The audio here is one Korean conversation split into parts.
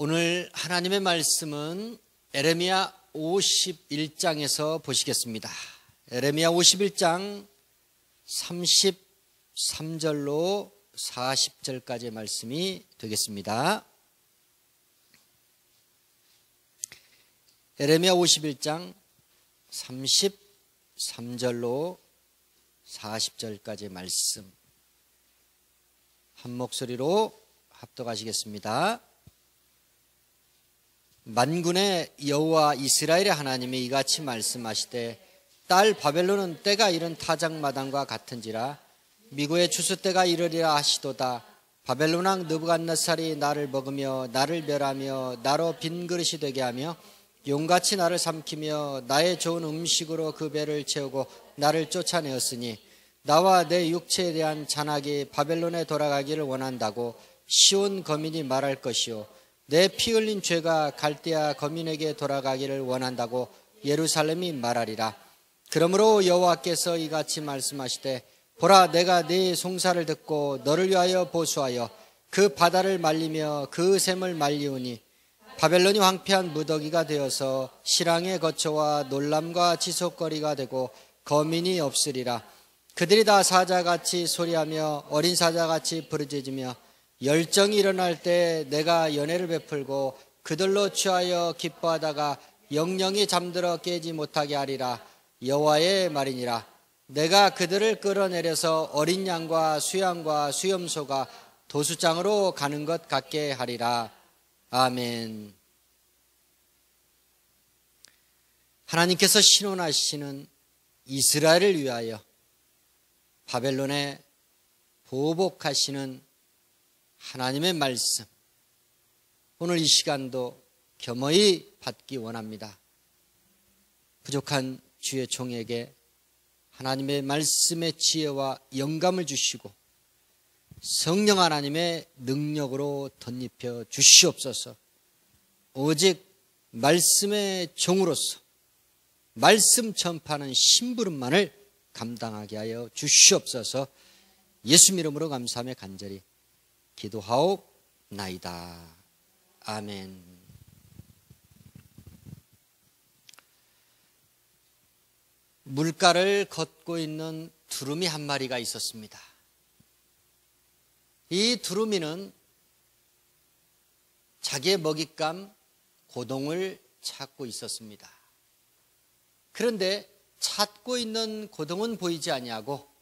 오늘 하나님의 말씀은 에레미야 51장에서 보시겠습니다. 에레미야 51장 33절로 40절까지의 말씀이 되겠습니다. 에레미야 51장 33절로 40절까지의 말씀 한 목소리로 합독하시겠습니다. 만군의 여호와 이스라엘의 하나님이 이같이 말씀하시되 딸 바벨론은 때가 이른 타작마당과 같은지라 미고의 추수 때가 이르리라 하시도다. 바벨론 왕 느부갓네살이 나를 먹으며 나를 멸하며 나로 빈 그릇이 되게 하며 용같이 나를 삼키며 나의 좋은 음식으로 그 배를 채우고 나를 쫓아내었으니 나와 내 육체에 대한 잔악이 바벨론에 돌아가기를 원한다고 시온 거민이 말할 것이요 내 피 흘린 죄가 갈대아 거민에게 돌아가기를 원한다고 예루살렘이 말하리라. 그러므로 여호와께서 이같이 말씀하시되 보라, 내가 네 송사를 듣고 너를 위하여 보수하여 그 바다를 말리며 그 샘을 말리우니 바벨론이 황폐한 무더기가 되어서 실랑의 거처와 놀람과 지속거리가 되고 거민이 없으리라. 그들이 다 사자같이 소리하며 어린 사자같이 부르짖으며 열정이 일어날 때 내가 연회를 베풀고 그들로 취하여 기뻐하다가 영영이 잠들어 깨지 못하게 하리라. 여호와의 말이니라. 내가 그들을 끌어내려서 어린 양과 수양과 수염소가 도수장으로 가는 것 같게 하리라. 아멘. 하나님께서 신원하시는 이스라엘을 위하여 바벨론에 보복하시는 하나님의 말씀, 오늘 이 시간도 겸허히 받기 원합니다. 부족한 주의 종에게 하나님의 말씀의 지혜와 영감을 주시고 성령 하나님의 능력으로 덧입혀 주시옵소서. 오직 말씀의 종으로서 말씀 전파하는 심부름만을 감당하게 하여 주시옵소서. 예수 이름으로 감사하며 간절히 기도하옵나이다. 아멘. 물가를 걷고 있는 두루미 한 마리가 있었습니다. 이 두루미는 자기의 먹잇감 고동을 찾고 있었습니다. 그런데 찾고 있는 고동은 보이지 아니하고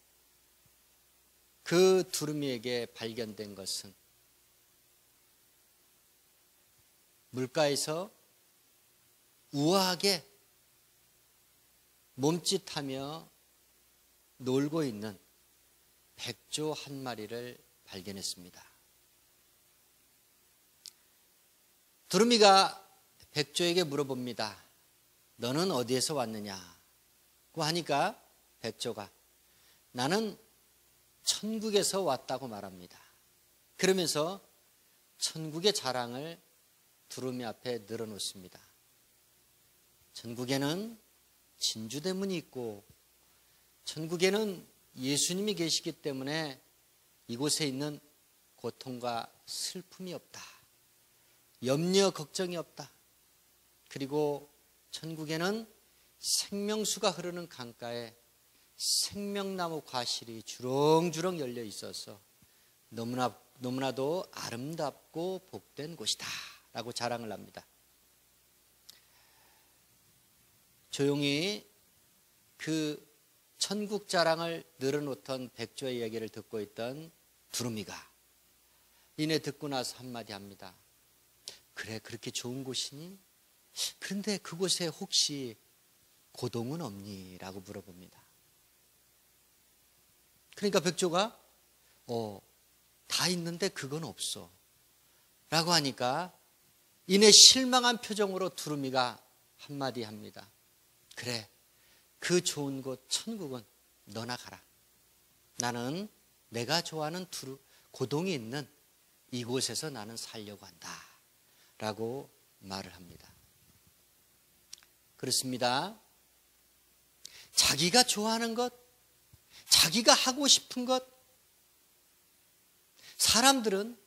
그 두루미에게 발견된 것은 물가에서 우아하게 몸짓하며 놀고 있는 백조 한 마리를 발견했습니다. 두루미가 백조에게 물어봅니다. 너는 어디에서 왔느냐고 하니까 백조가 나는 천국에서 왔다고 말합니다. 그러면서 천국의 자랑을 두루미 앞에 늘어놓습니다. 천국에는 진주대문이 있고 천국에는 예수님이 계시기 때문에 이곳에 있는 고통과 슬픔이 없다. 염려 걱정이 없다. 그리고 천국에는 생명수가 흐르는 강가에 생명나무 과실이 주렁주렁 열려 있어서 너무나도 아름답고 복된 곳이다 라고 자랑을 합니다. 조용히 그 천국 자랑을 늘어놓던 백조의 이야기를 듣고 있던 두루미가 이내 듣고 나서 한마디 합니다. 그래, 그렇게 좋은 곳이니? 그런데 그곳에 혹시 고동은 없니? 라고 물어봅니다. 그러니까 백조가 다 있는데 그건 없어 라고 하니까 이내 실망한 표정으로 두루미가 한마디 합니다. 그래, 그 좋은 곳 천국은 너나 가라. 나는 내가 좋아하는 고동이 있는 이곳에서 나는 살려고 한다 라고 말을 합니다. 그렇습니다. 자기가 좋아하는 것, 자기가 하고 싶은 것, 사람들은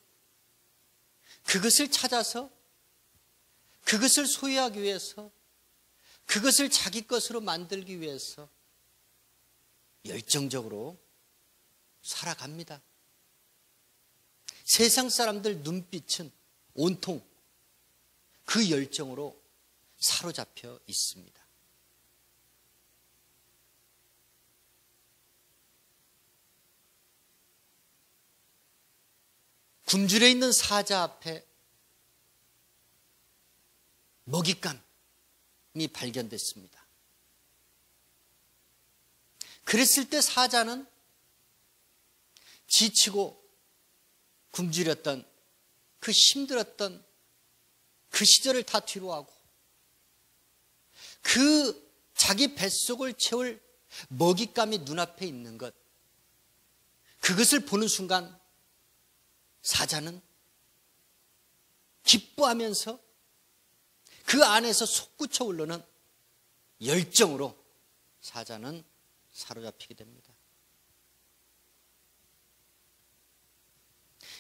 그것을 찾아서 그것을 소유하기 위해서, 그것을 자기 것으로 만들기 위해서 열정적으로 살아갑니다. 세상 사람들 눈빛은 온통 그 열정으로 사로잡혀 있습니다. 굶주려 있는 사자 앞에 먹잇감이 발견됐습니다. 그랬을 때 사자는 지치고 굶주렸던 그 힘들었던 그 시절을 다 뒤로하고 그 자기 뱃속을 채울 먹잇감이 눈앞에 있는 것, 그것을 보는 순간 사자는 기뻐하면서 그 안에서 솟구쳐 오르는 열정으로 사자는 사로잡히게 됩니다.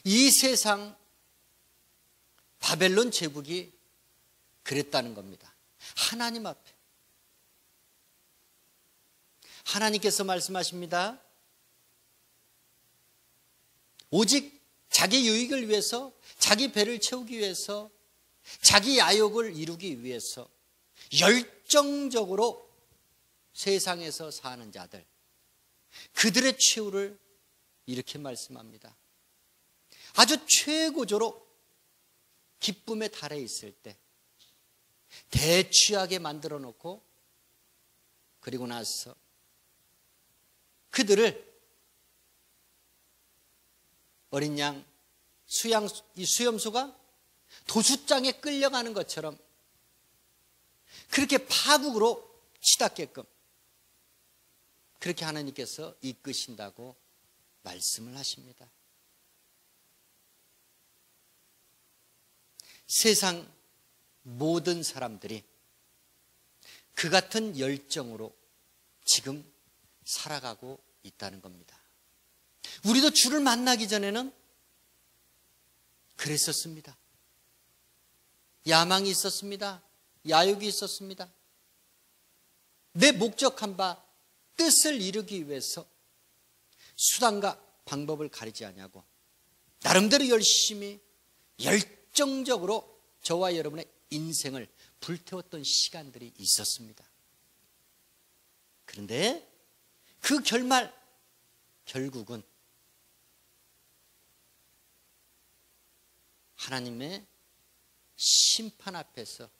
이 세상 바벨론 제국이 그랬다는 겁니다. 하나님 앞에. 하나님께서 말씀하십니다. 오직 자기 유익을 위해서, 자기 배를 채우기 위해서, 자기 야욕을 이루기 위해서 열정적으로 세상에서 사는 자들, 그들의 최후를 이렇게 말씀합니다. 아주 최고조로 기쁨의 달에 있을 때 대취하게 만들어 놓고, 그리고 나서 그들을 어린 양 수염소가 도수장에 끌려가는 것처럼 그렇게 파국으로 치닫게끔 그렇게 하나님께서 이끄신다고 말씀을 하십니다. 세상 모든 사람들이 그 같은 열정으로 지금 살아가고 있다는 겁니다. 우리도 주를 만나기 전에는 그랬었습니다. 야망이 있었습니다. 야욕이 있었습니다. 내 목적한 바 뜻을 이루기 위해서 수단과 방법을 가리지 아니하고 나름대로 열심히 열정적으로 저와 여러분의 인생을 불태웠던 시간들이 있었습니다. 그런데 그 결국은 하나님의 심판 앞에서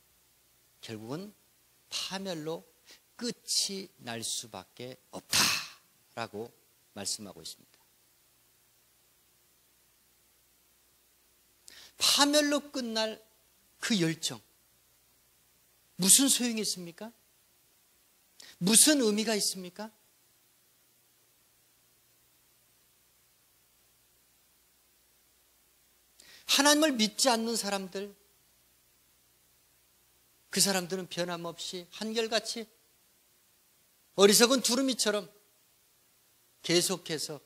결국은 파멸로 끝이 날 수밖에 없다라고 말씀하고 있습니다. 파멸로 끝날 그 열정, 무슨 소용이 있습니까? 무슨 의미가 있습니까? 하나님을 믿지 않는 사람들, 그 사람들은 변함없이 한결같이 어리석은 두루미처럼 계속해서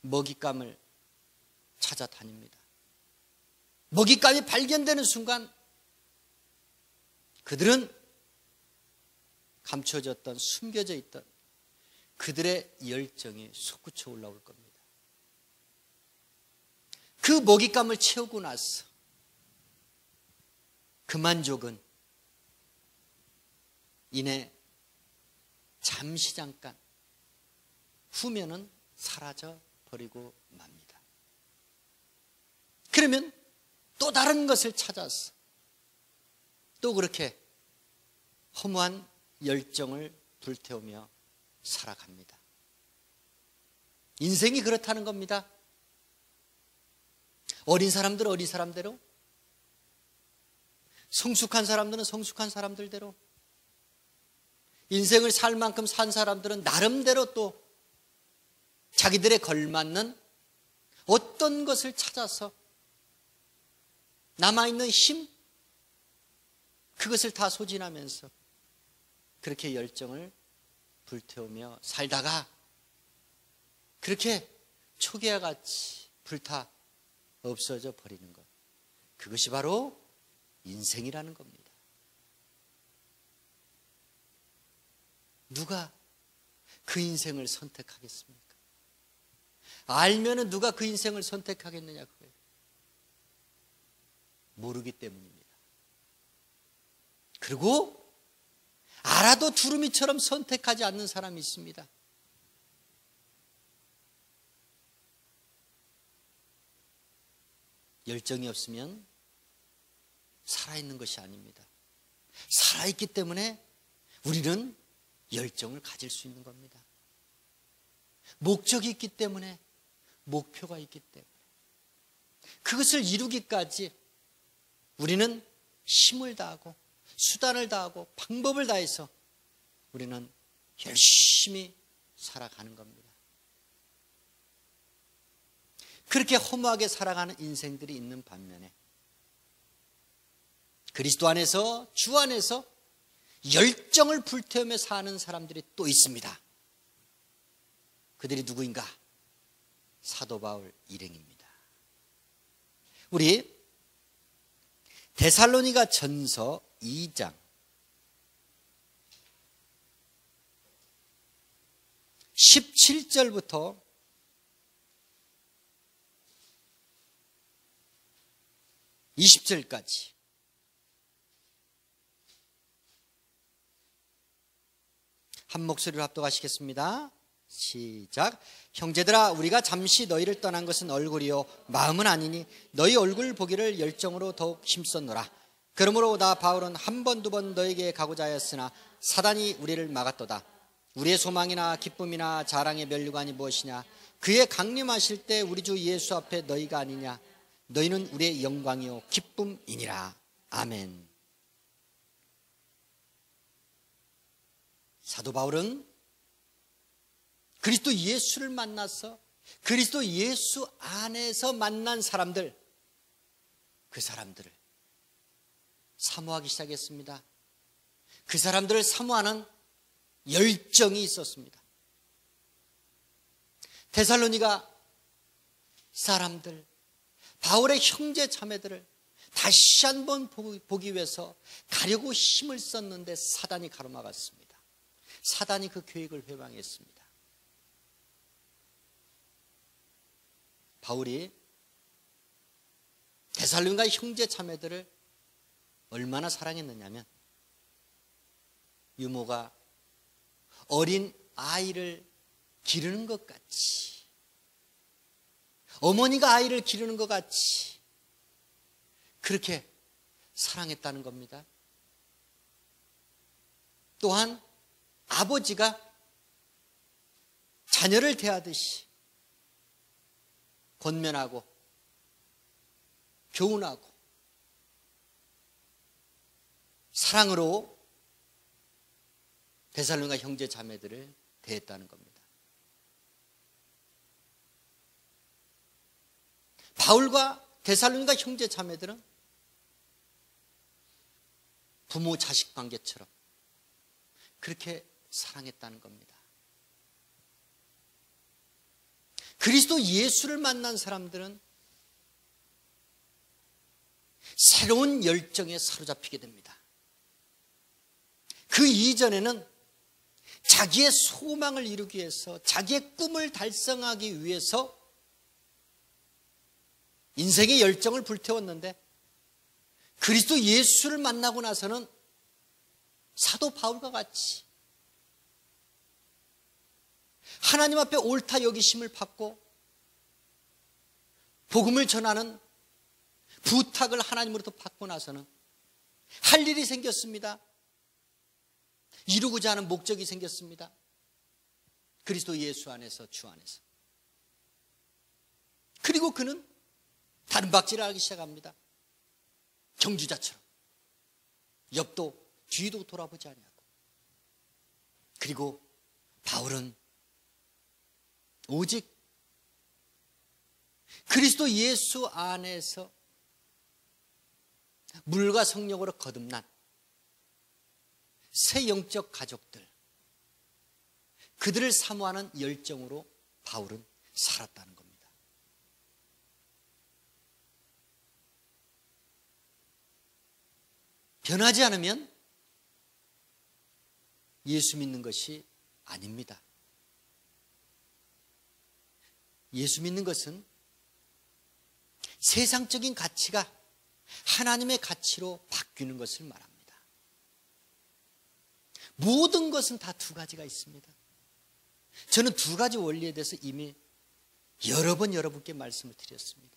먹잇감을 찾아다닙니다. 먹잇감이 발견되는 순간 그들은 감춰졌던, 숨겨져 있던 그들의 열정이 솟구쳐 올라올 겁니다. 그 먹잇감을 채우고 나서 그 만족은 이내 잠시 잠깐 후면은 사라져 버리고 맙니다. 그러면 또 다른 것을 찾아서 또 그렇게 허무한 열정을 불태우며 살아갑니다. 인생이 그렇다는 겁니다. 어린 사람들은 어린 사람대로, 성숙한 사람들은 성숙한 사람들대로, 인생을 살 만큼 산 사람들은 나름대로 또 자기들에 걸맞는 어떤 것을 찾아서 남아있는 힘, 그것을 다 소진하면서 그렇게 열정을 불태우며 살다가 그렇게 초기와 같이 불타 없어져 버리는 것, 그것이 바로 인생이라는 겁니다. 누가 그 인생을 선택하겠습니까? 알면은 누가 그 인생을 선택하겠느냐 그거예요. 모르기 때문입니다. 그리고 알아도 두루미처럼 선택하지 않는 사람이 있습니다. 열정이 없으면 살아있는 것이 아닙니다. 살아있기 때문에 우리는 열정을 가질 수 있는 겁니다. 목적이 있기 때문에, 목표가 있기 때문에 그것을 이루기까지 우리는 힘을 다하고 수단을 다하고 방법을 다해서 우리는 열심히 살아가는 겁니다. 그렇게 허무하게 살아가는 인생들이 있는 반면에 그리스도 안에서, 주 안에서 열정을 불태우며 사는 사람들이 또 있습니다. 그들이 누구인가? 사도 바울 일행입니다. 우리 데살로니가 전서 2장 17절부터 20절까지 한 목소리로 합독하시겠습니다. 시작. 형제들아, 우리가 잠시 너희를 떠난 것은 얼굴이요 마음은 아니니 너희 얼굴 보기를 열정으로 더욱 힘썼노라. 그러므로 나 바울은 한 번 두 번 너에게 가고자 하였으나 사단이 우리를 막았도다. 우리의 소망이나 기쁨이나 자랑의 면류관이 무엇이냐? 그의 강림하실 때 우리 주 예수 앞에 너희가 아니냐? 너희는 우리의 영광이요 기쁨이니라. 아멘. 사도 바울은 그리스도 예수를 만나서 그리스도 예수 안에서 만난 사람들, 그 사람들을 사모하기 시작했습니다. 그 사람들을 사모하는 열정이 있었습니다. 데살로니가 사람들, 바울의 형제 자매들을 다시 한번 보기 위해서 가려고 힘을 썼는데 사단이 가로막았습니다. 사단이 그 계획을 회방했습니다. 바울이 데살로니가 형제 자매들을 얼마나 사랑했느냐면 유모가 어린 아이를 기르는 것 같이, 어머니가 아이를 기르는 것 같이 그렇게 사랑했다는 겁니다. 또한 아버지가 자녀를 대하듯이 권면하고 교훈하고 사랑으로 데살로니가 형제 자매들을 대했다는 겁니다. 바울과 데살로니가 형제 자매들은 부모 자식 관계처럼 그렇게 사랑했다는 겁니다. 그리스도 예수를 만난 사람들은 새로운 열정에 사로잡히게 됩니다. 그 이전에는 자기의 소망을 이루기 위해서, 자기의 꿈을 달성하기 위해서 인생의 열정을 불태웠는데 그리스도 예수를 만나고 나서는 사도 바울과 같이 하나님 앞에 옳다 여기심을 받고 복음을 전하는 부탁을 하나님으로부터 받고 나서는 할 일이 생겼습니다. 이루고자 하는 목적이 생겼습니다. 그리스도 예수 안에서, 주 안에서. 그리고 그는 다른 박질을 하기 시작합니다. 경주자처럼 옆도 뒤도 돌아보지 않냐고. 그리고 바울은 오직 그리스도 예수 안에서 물과 성령으로 거듭난 새 영적 가족들, 그들을 사모하는 열정으로 바울은 살았다는 겁니다. 변하지 않으면 예수 믿는 것이 아닙니다. 예수 믿는 것은 세상적인 가치가 하나님의 가치로 바뀌는 것을 말합니다. 모든 것은 다 두 가지가 있습니다. 저는 두 가지 원리에 대해서 이미 여러 번 여러분께 말씀을 드렸습니다.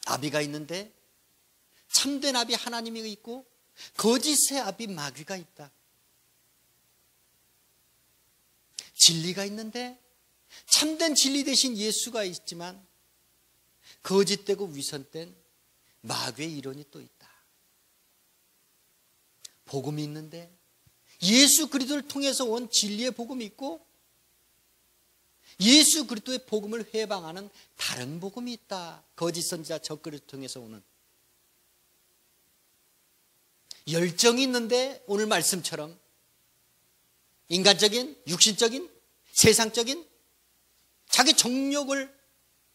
아비가 있는데 참된 아비 하나님이 있고 거짓의 아비 마귀가 있다. 진리가 있는데 참된 진리 대신 예수가 있지만 거짓되고 위선된 마귀의 이론이 또 있다. 복음이 있는데 예수 그리스도를 통해서 온 진리의 복음이 있고 예수 그리스도의 복음을 회방하는 다른 복음이 있다. 거짓 선지자 적그리스도를 통해서 오는 열정이 있는데 오늘 말씀처럼 인간적인, 육신적인, 세상적인 자기 정욕을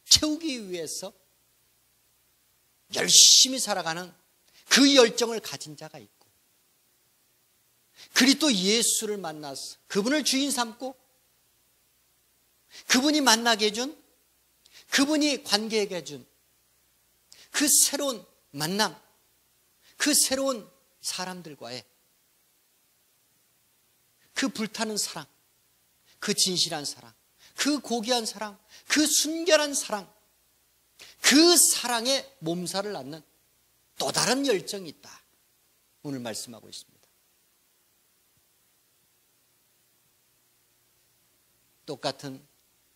채우기 위해서 열심히 살아가는 그 열정을 가진 자가 있고 그리스도 예수를 만나서 그분을 주인 삼고 그분이 만나게 해준, 그분이 관계하게 해준 그 새로운 만남, 그 새로운 사람들과의 그 불타는 사랑, 그 진실한 사랑, 그 고귀한 사랑, 그 순결한 사랑, 그 사랑에 몸살을 낳는 또 다른 열정이 있다. 오늘 말씀하고 있습니다. 똑같은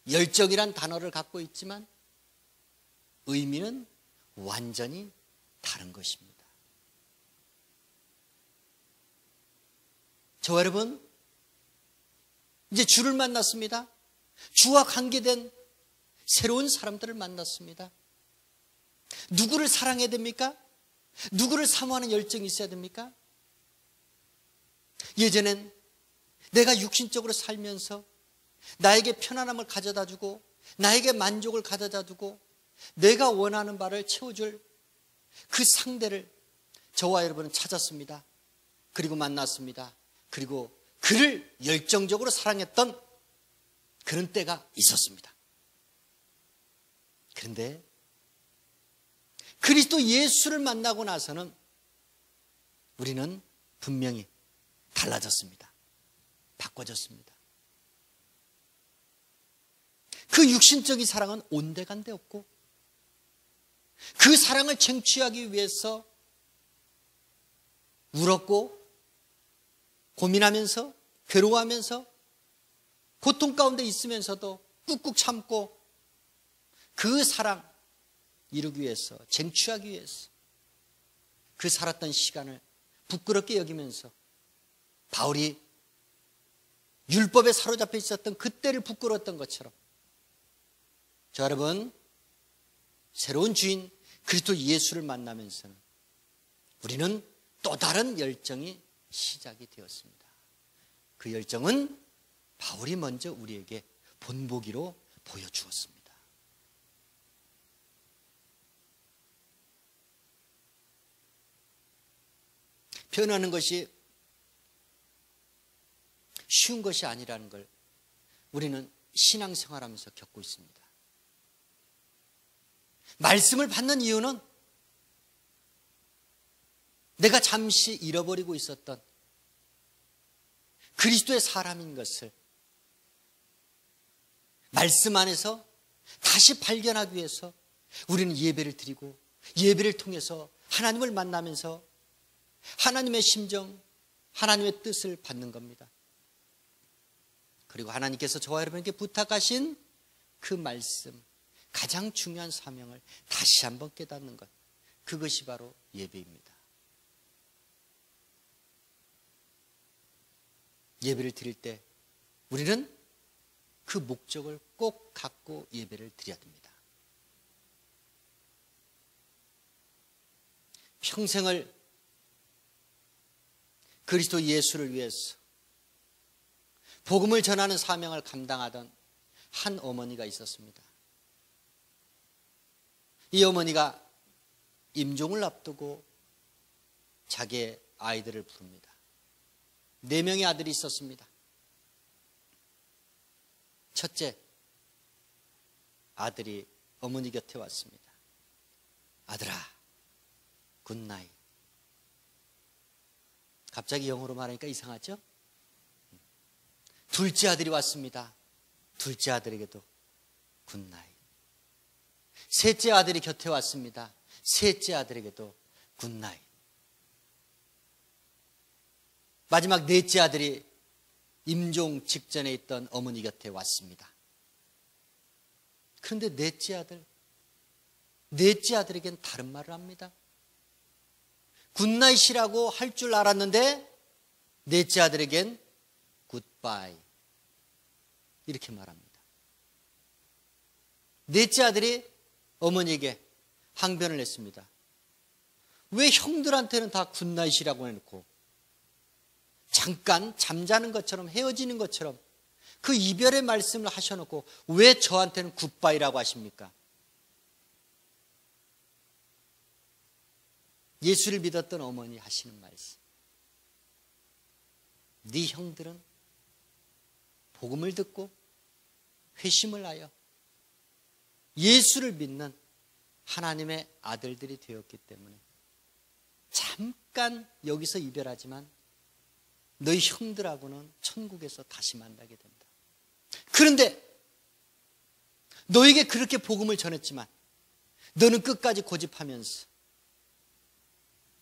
열정이란 단어를 갖고 있지만 의미는 완전히 다른 것입니다. 저와 여러분, 이제 주를 만났습니다. 주와 관계된 새로운 사람들을 만났습니다. 누구를 사랑해야 됩니까? 누구를 사모하는 열정이 있어야 됩니까? 예전엔 내가 육신적으로 살면서 나에게 편안함을 가져다 주고 나에게 만족을 가져다 주고 내가 원하는 바를 채워줄 그 상대를 저와 여러분은 찾았습니다. 그리고 만났습니다. 그리고 그를 열정적으로 사랑했던 그런 때가 있었습니다. 그런데 그리스도 예수를 만나고 나서는 우리는 분명히 달라졌습니다. 바꿔졌습니다. 그 육신적인 사랑은 온데간데 없고 그 사랑을 쟁취하기 위해서 울었고 고민하면서 괴로워하면서 고통 가운데 있으면서도 꾹꾹 참고 그 사랑 이루기 위해서 쟁취하기 위해서 그 살았던 시간을 부끄럽게 여기면서 바울이 율법에 사로잡혀 있었던 그때를 부끄러웠던 것처럼 저 여러분 새로운 주인 그리스도 예수를 만나면서는 우리는 또 다른 열정이 시작이 되었습니다. 그 열정은 바울이 먼저 우리에게 본보기로 보여주었습니다. 표현하는 것이 쉬운 것이 아니라는 걸 우리는 신앙생활하면서 겪고 있습니다. 말씀을 받는 이유는 내가 잠시 잃어버리고 있었던 그리스도의 사람인 것을 말씀 안에서 다시 발견하기 위해서 우리는 예배를 드리고 예배를 통해서 하나님을 만나면서 하나님의 심정, 하나님의 뜻을 받는 겁니다. 그리고 하나님께서 저와 여러분에게 부탁하신 그 말씀, 가장 중요한 사명을 다시 한번 깨닫는 것, 그것이 바로 예배입니다. 예배를 드릴 때 우리는 그 목적을 꼭 갖고 예배를 드려야 됩니다. 평생을 그리스도 예수를 위해서 복음을 전하는 사명을 감당하던 한 어머니가 있었습니다. 이 어머니가 임종을 앞두고 자기의 아이들을 부릅니다. 4명의 아들이 있었습니다. 첫째 아들이 어머니 곁에 왔습니다. 아들아, 굿나잇. 갑자기 영어로 말하니까 이상하죠? 둘째 아들이 왔습니다. 둘째 아들에게도 굿나잇. 셋째 아들이 곁에 왔습니다. 셋째 아들에게도 굿나잇. 마지막 넷째 아들이 임종 직전에 있던 어머니 곁에 왔습니다. 그런데 넷째 아들에겐 다른 말을 합니다. 굿나잇이라고 할 줄 알았는데 넷째 아들에겐 굿바이 이렇게 말합니다. 넷째 아들이 어머니에게 항변을 했습니다. 왜 형들한테는 다 굿나잇이라고 해놓고 잠깐 잠자는 것처럼 헤어지는 것처럼 그 이별의 말씀을 하셔놓고 왜 저한테는 굿바이라고 하십니까? 예수를 믿었던 어머니 하시는 말씀. 네 형들은 복음을 듣고 회심을 하여 예수를 믿는 하나님의 아들들이 되었기 때문에 잠깐 여기서 이별하지만 너희 형들하고는 천국에서 다시 만나게 된다. 그런데 너에게 그렇게 복음을 전했지만 너는 끝까지 고집하면서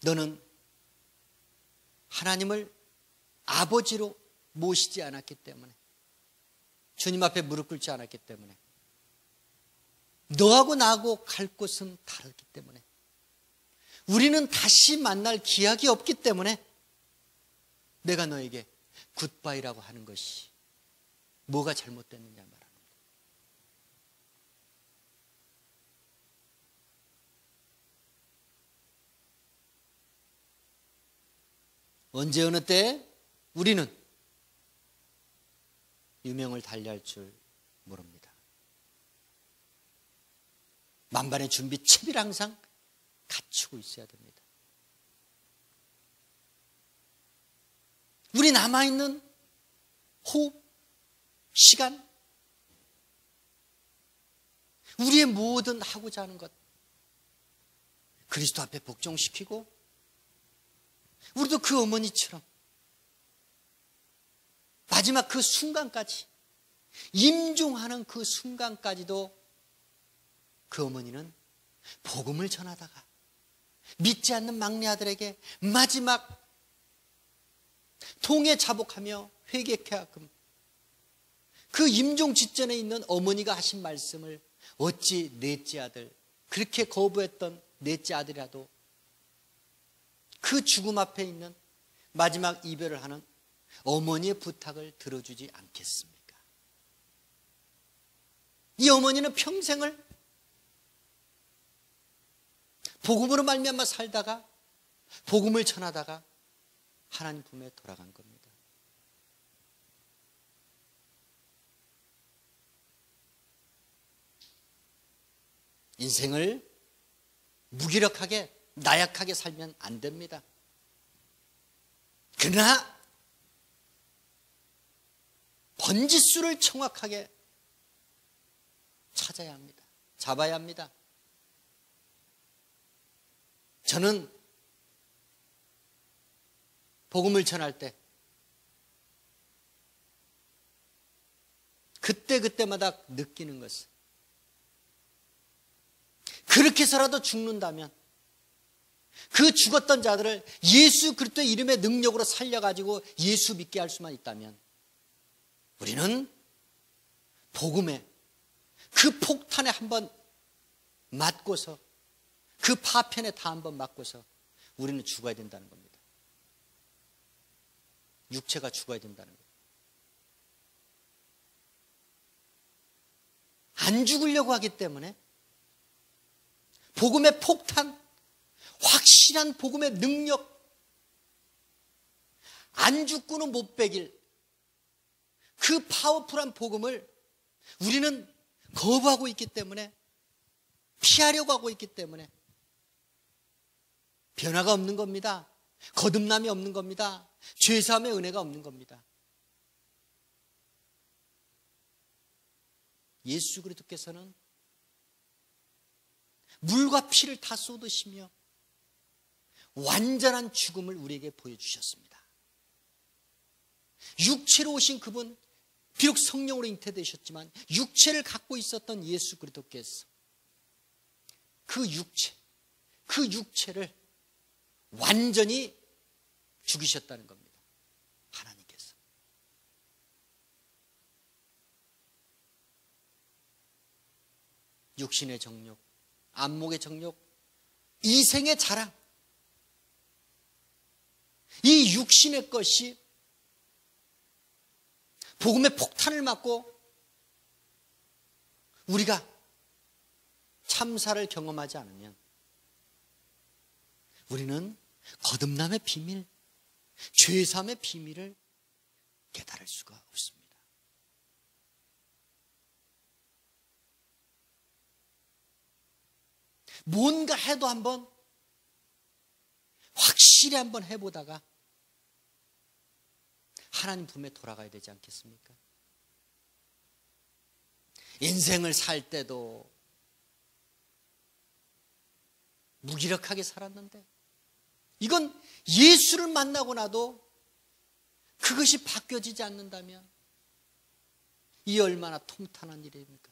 너는 하나님을 아버지로 모시지 않았기 때문에, 주님 앞에 무릎 꿇지 않았기 때문에, 너하고 나하고 갈 곳은 다르기 때문에, 우리는 다시 만날 기약이 없기 때문에 내가 너에게 굿바이라고 하는 것이 뭐가 잘못됐느냐 말합니다. 언제 어느 때 우리는 유명을 달리할 줄 모릅니다. 만반의 준비 채비를 항상 갖추고 있어야 됩니다. 우리 남아있는 호흡, 시간, 우리의 모든 하고자 하는 것 그리스도 앞에 복종시키고 우리도 그 어머니처럼 마지막 그 순간까지, 임종하는 그 순간까지도 그 어머니는 복음을 전하다가 믿지 않는 막내 아들에게 마지막 통에 자복하며 회개케 그 임종 직전에 있는 어머니가 하신 말씀을 어찌 넷째 아들, 그렇게 거부했던 넷째 아들이라도 그 죽음 앞에 있는 마지막 이별을 하는 어머니의 부탁을 들어주지 않겠습니까? 이 어머니는 평생을 복음으로 말미암아 살다가 복음을 전하다가 하나님 품에 돌아간 겁니다. 인생을 무기력하게 나약하게 살면 안 됩니다. 그러나 번지수를 정확하게 찾아야 합니다. 잡아야 합니다. 저는 복음을 전할 때 그때마다 느끼는 것은 그렇게 해서라도 죽는다면 그 죽었던 자들을 예수 그리스도의 이름의 능력으로 살려가지고 예수 믿게 할 수만 있다면 우리는 복음의 그 폭탄에 한번 맞고서 그 파편에 다 한번 맞고서 우리는 죽어야 된다는 겁니다. 육체가 죽어야 된다는 거예요. 안 죽으려고 하기 때문에 복음의 폭탄, 확실한 복음의 능력, 안 죽고는 못 베길 그 파워풀한 복음을 우리는 거부하고 있기 때문에, 피하려고 하고 있기 때문에 변화가 없는 겁니다. 거듭남이 없는 겁니다. 죄사함의 은혜가 없는 겁니다. 예수 그리스도께서는 물과 피를 다 쏟으시며 완전한 죽음을 우리에게 보여주셨습니다. 육체로 오신 그분, 비록 성령으로 잉태되셨지만 육체를 갖고 있었던 예수 그리스도께서 그 육체를 완전히 죽이셨다는 겁니다. 하나님께서. 육신의 정욕, 안목의 정욕, 이생의 자랑, 이 육신의 것이 복음의 폭탄을 맞고 우리가 참사를 경험하지 않으면 우리는 거듭남의 비밀, 죄사함의 비밀을 깨달을 수가 없습니다. 뭔가 해도 한번 확실히 한번 해보다가 하나님 품에 돌아가야 되지 않겠습니까? 인생을 살 때도 무기력하게 살았는데 이건 예수를 만나고 나도 그것이 바뀌어지지 않는다면 이 얼마나 통탄한 일입니까?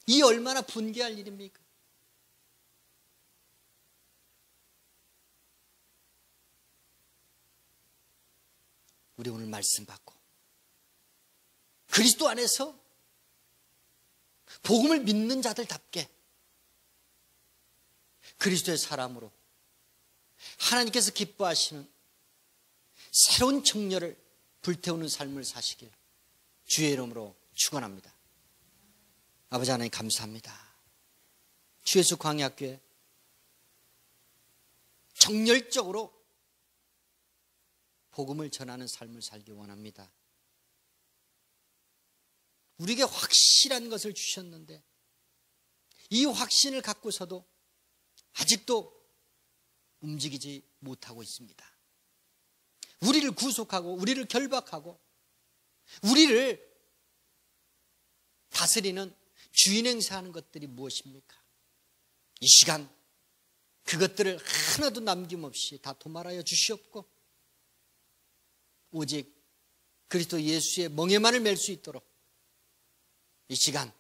이 얼마나 분개할 일입니까? 우리 오늘 말씀 받고 그리스도 안에서 복음을 믿는 자들답게 그리스도의 사람으로 하나님께서 기뻐하시는 새로운 정열을 불태우는 삶을 사시길 주의 이름으로 축원합니다. 아버지 하나님 감사합니다. 주 예수 광야교회 정열적으로 복음을 전하는 삶을 살기 원합니다. 우리에게 확실한 것을 주셨는데 이 확신을 갖고서도 아직도 움직이지 못하고 있습니다. 우리를 구속하고 우리를 결박하고 우리를 다스리는 주인 행사하는 것들이 무엇입니까? 이 시간 그것들을 하나도 남김없이 다 도말하여 주시옵고 오직 그리스도 예수의 멍에만을 맬 수 있도록 이 시간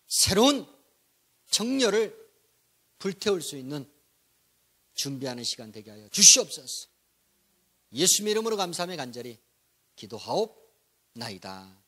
새로운 정열을 불태울 수 있는 준비하는 시간 되게 하여 주시옵소서. 예수님의 이름으로 감사하며 간절히 기도하옵나이다.